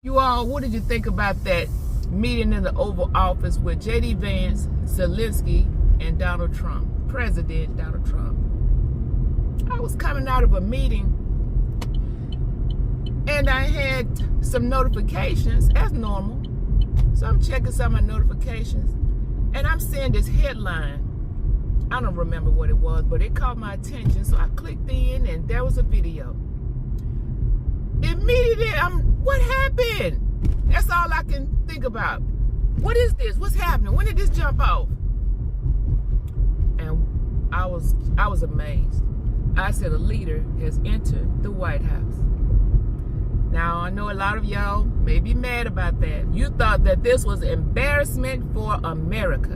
You all, what did you think about that meeting in the Oval Office with J.D. Vance, Zelensky, and Donald Trump, President Donald Trump? I was coming out of a meeting and I had some notifications, as normal. So I'm checking some of my notifications and I'm seeing this headline. I don't remember what it was, but it caught my attention. So I clicked in and there was a video. Immediately, what happened? That's all I can think about. What is this? What's happening? When did this jump off? And I was amazed. I said a leader has entered the White House. Now, I know a lot of y'all may be mad about that. You thought that this was embarrassment for America.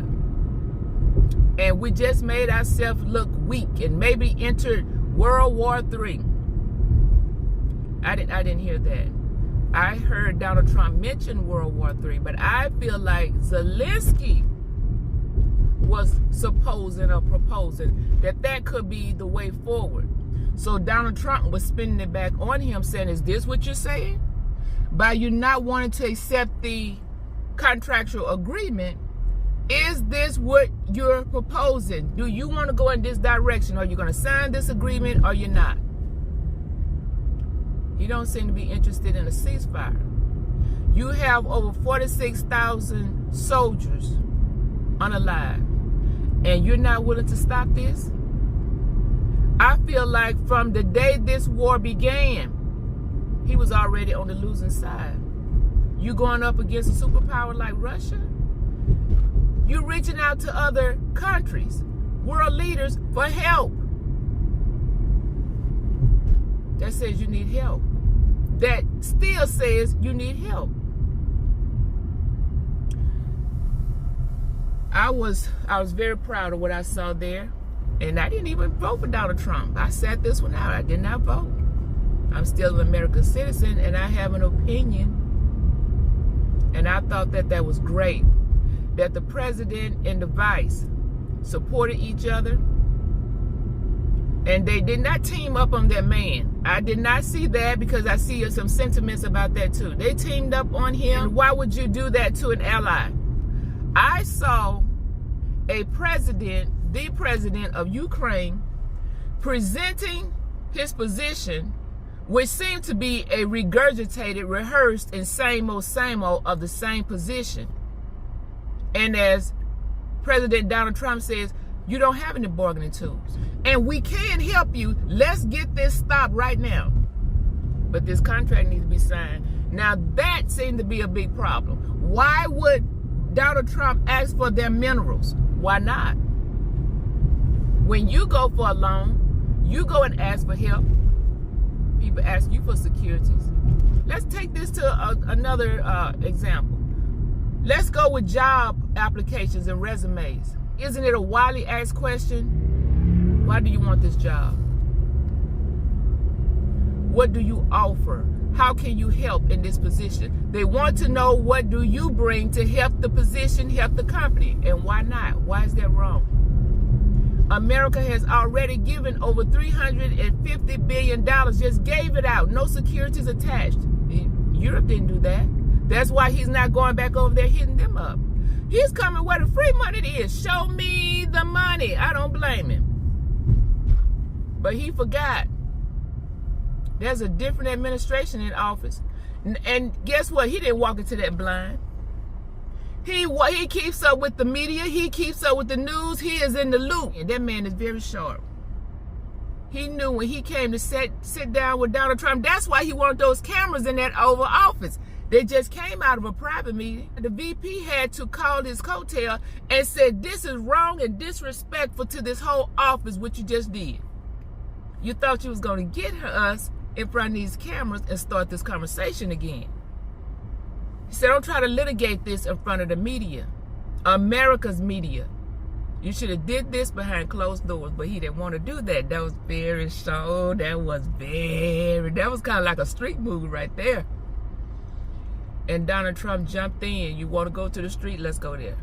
And we just made ourselves look weak and maybe entered World War III. I didn't hear that. I heard Donald Trump mention World War III, but I feel like Zelensky was supposing or proposing that could be the way forward. So Donald Trump was spinning it back on him, saying, is this what you're saying? By you not wanting to accept the contractual agreement, is this what you're proposing? Do you want to go in this direction? Are you going to sign this agreement or you're not? You don't seem to be interested in a ceasefire. You have over 46,000 soldiers unalive, and you're not willing to stop this? I feel like from the day this war began, he was already on the losing side. You going up against a superpower like Russia? You're reaching out to other countries, world leaders, for help. That says you need help. That still says you need help. I was very proud of what I saw there. And I didn't even vote for Donald Trump. I sat this one out. I did not vote. I'm still an American citizen and I have an opinion. And I thought that was great. That the president and the vice supported each other. And they did not team up on that man. I did not see that because I see some sentiments about that too. They teamed up on him. Why would you do that to an ally? I saw a president, the president of Ukraine, presenting his position, which seemed to be a regurgitated, rehearsed, and same old of the same position. And as President Donald Trump says, you don't have any bargaining tools. And we can help you. Let's get this stopped right now. But this contract needs to be signed. Now that seemed to be a big problem. Why would Donald Trump ask for their minerals? Why not? When you go for a loan, you go and ask for help. People ask you for securities. Let's take this to another example. Let's go with job applications and resumes. Isn't it a widely asked question? Why do you want this job? What do you offer? How can you help in this position? They want to know, what do you bring to help the position, help the company? And why not? Why is that wrong? America has already given over $350 billion, just gave it out, no securities attached. Europe didn't do that. That's why he's not going back over there hitting them up. He's coming where the free money is. Show me the money. I don't blame him. But he forgot. There's a different administration in office. And guess what? He didn't walk into that blind. He keeps up with the media. He keeps up with the news. He is in the loop. And that man is very sharp. He knew when he came to sit down with Donald Trump. That's why he wanted those cameras in that Oval Office. They just came out of a private meeting. The VP had to call his coattail and said, this is wrong and disrespectful to this whole office, what you just did. You thought you was going to get us in front of these cameras and start this conversation again. He said, don't try to litigate this in front of the media, America's media. You should have did this behind closed doors, but he didn't want to do that. That was very show. That was kind of like a street movie right there. And Donald Trump jumped in. You want to go to the street? Let's go there.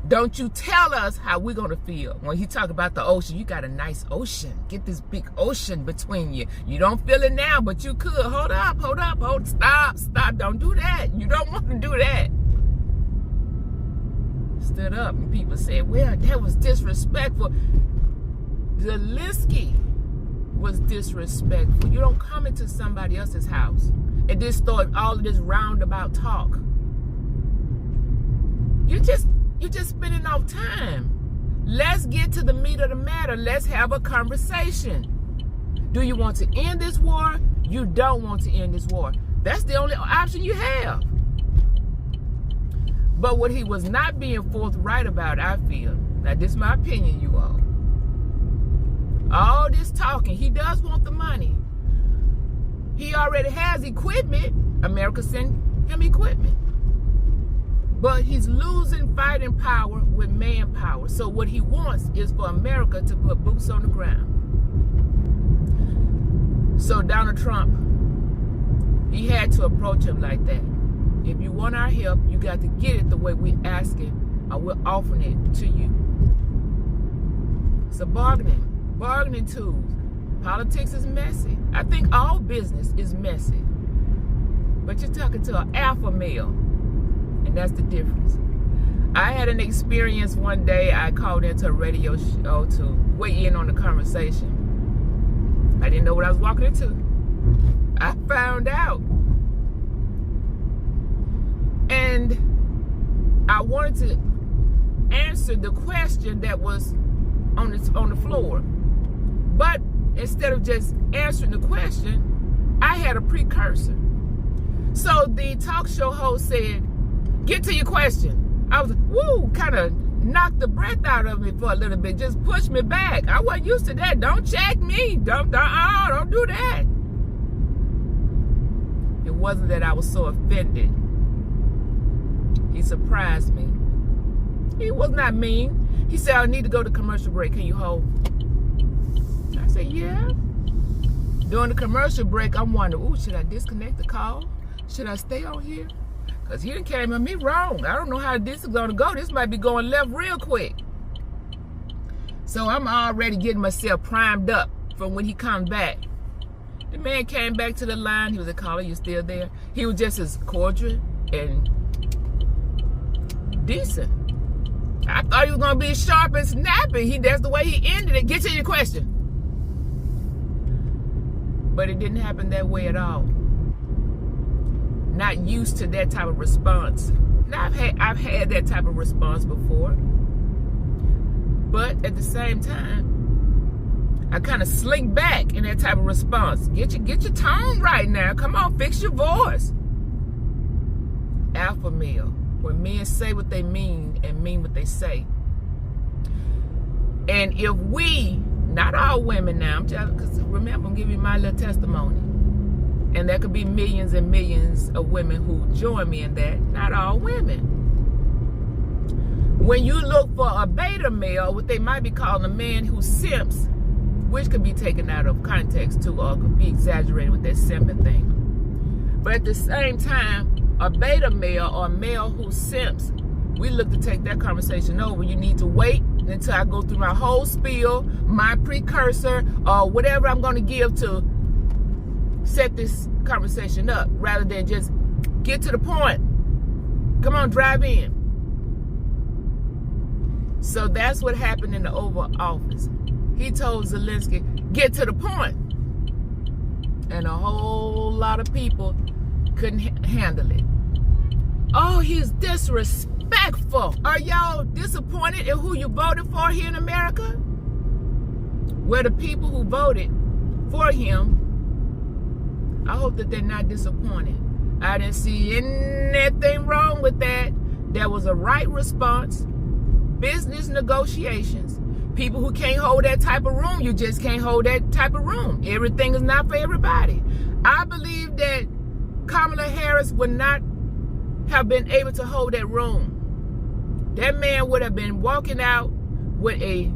Don't you tell us how we're going to feel. When he talk about the ocean, you got a nice ocean. Get this big ocean between you. You don't feel it now, but you could. Hold up, stop. Don't do that. You don't want to do that. Stood up and people said, well, that was disrespectful. Zelensky was disrespectful. You don't come into somebody else's house and then start all of this roundabout talk. You're just spending off time. Let's get to the meat of the matter. Let's have a conversation. Do you want to end this war? You don't want to end this war. That's the only option you have. But what he was not being forthright about, I feel, now this is my opinion, you all this talking, he does want the money. He already has equipment. America sent him equipment. But he's losing fighting power with manpower. So what he wants is for America to put boots on the ground. So Donald Trump, he had to approach him like that. If you want our help, you got to get it the way we're asking, or we're offering it to you. It's a bargaining tools. Politics is messy. I think all business is messy. But you're talking to an alpha male, and that's the difference. I had an experience one day. I called into a radio show to weigh in on the conversation. I didn't know what I was walking into. I found out. And I wanted to answer the question that was on the floor. But instead of just answering the question, I had a precursor. So the talk show host said, get to your question. I was, woo, kind of knocked the breath out of me for a little bit, just pushed me back. I wasn't used to that. Don't check me. Don't do that. It wasn't that I was so offended. He surprised me. He was not mean. He said, I need to go to commercial break. Can you hold? I said, yeah. During the commercial break, I'm wondering, ooh, should I disconnect the call? Should I stay on here? Because he done came at me wrong. I don't know how this is going to go. This might be going left real quick. So I'm already getting myself primed up for when he comes back. The man came back to the line. He was a caller. You still there? He was just as cordial and decent. I thought he was going to be sharp and snappy. That's the way he ended it. Get to your question. But it didn't happen that way at all. Not used to that type of response. Now, I've had that type of response before. But at the same time, I kind of slink back in that type of response. Get your tone right now. Come on, fix your voice. Alpha male. When men say what they mean and mean what they say. And if we, not all women now, because remember, I'm giving you my little testimony. And there could be millions and millions of women who join me in that. Not all women. When you look for a beta male, what they might be calling a man who simps, which could be taken out of context too, or could be exaggerated with that simping thing. But at the same time, a beta male or a male who simps, we look to take that conversation over. You need to wait until I go through my whole spiel, my precursor, or whatever I'm going to give to set this conversation up, rather than just get to the point. Come on, drive in. So that's what happened in the Oval Office. He told Zelensky, get to the point. And a whole lot of people couldn't handle it. Oh, he's disrespectful. Are y'all disappointed in who you voted for here in America? Well, the people who voted for him, I hope that they're not disappointed. I didn't see anything wrong with that. There was a right response. Business negotiations. People who can't hold that type of room, you just can't hold that type of room. Everything is not for everybody. I believe that Kamala Harris would not have been able to hold that room. That man would have been walking out with a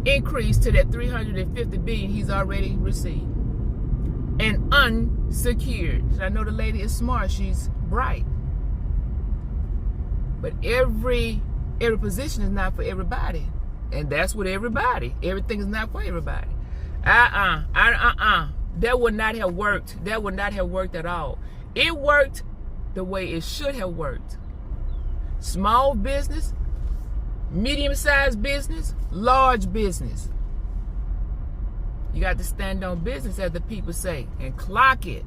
increase to that $350 billion he's already received. And unsecured. I know the lady is smart. She's bright. But every every position is not for everybody. And that's with everybody. Everything is not for everybody. That would not have worked. That would not have worked at all. It worked the way it should have worked. Small business, medium-sized business, large business. You got to stand on business, as the people say, and clock it.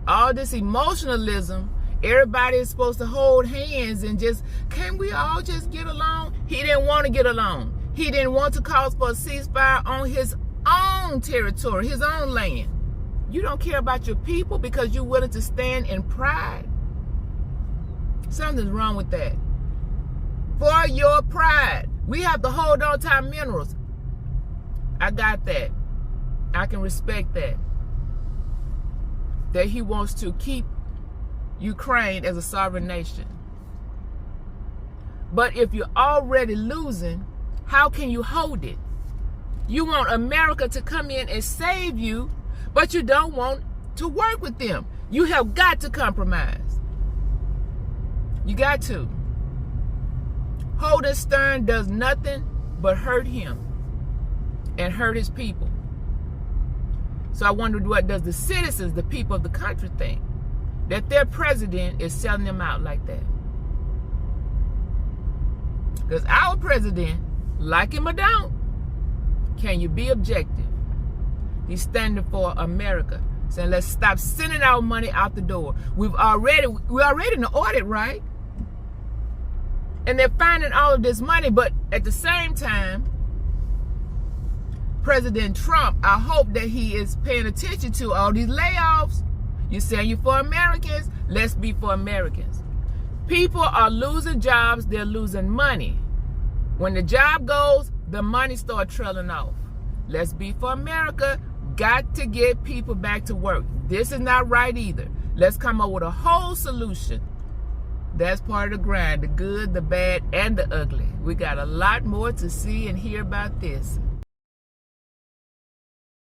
All this emotionalism, everybody is supposed to hold hands and just, can we all just get along? He didn't want to get along. He didn't want to call for a ceasefire on his own territory, his own land. You don't care about your people because you're willing to stand in pride? Something's wrong with that. For your pride. We have to hold on to our minerals. I got that. I can respect that. That he wants to keep Ukraine as a sovereign nation. But if you're already losing, how can you hold it? You want America to come in and save you, but you don't want to work with them. You have got to compromise. You got to. Holding Stern does nothing but hurt him and hurt his people. So I wondered, what does the citizens, the people of the country, think? That their president is selling them out like that. Because our president, like him or don't, can you be objective? He's standing for America, saying let's stop sending our money out the door. We're already in the audit, right? And they're finding all of this money, but at the same time, President Trump, I hope that he is paying attention to all these layoffs. You're saying you're for Americans, let's be for Americans. People are losing jobs, they're losing money. When the job goes, the money starts trailing off. Let's be for America, got to get people back to work. This is not right either. Let's come up with a whole solution. That's part of the grind, the good, the bad, and the ugly. We got a lot more to see and hear about this.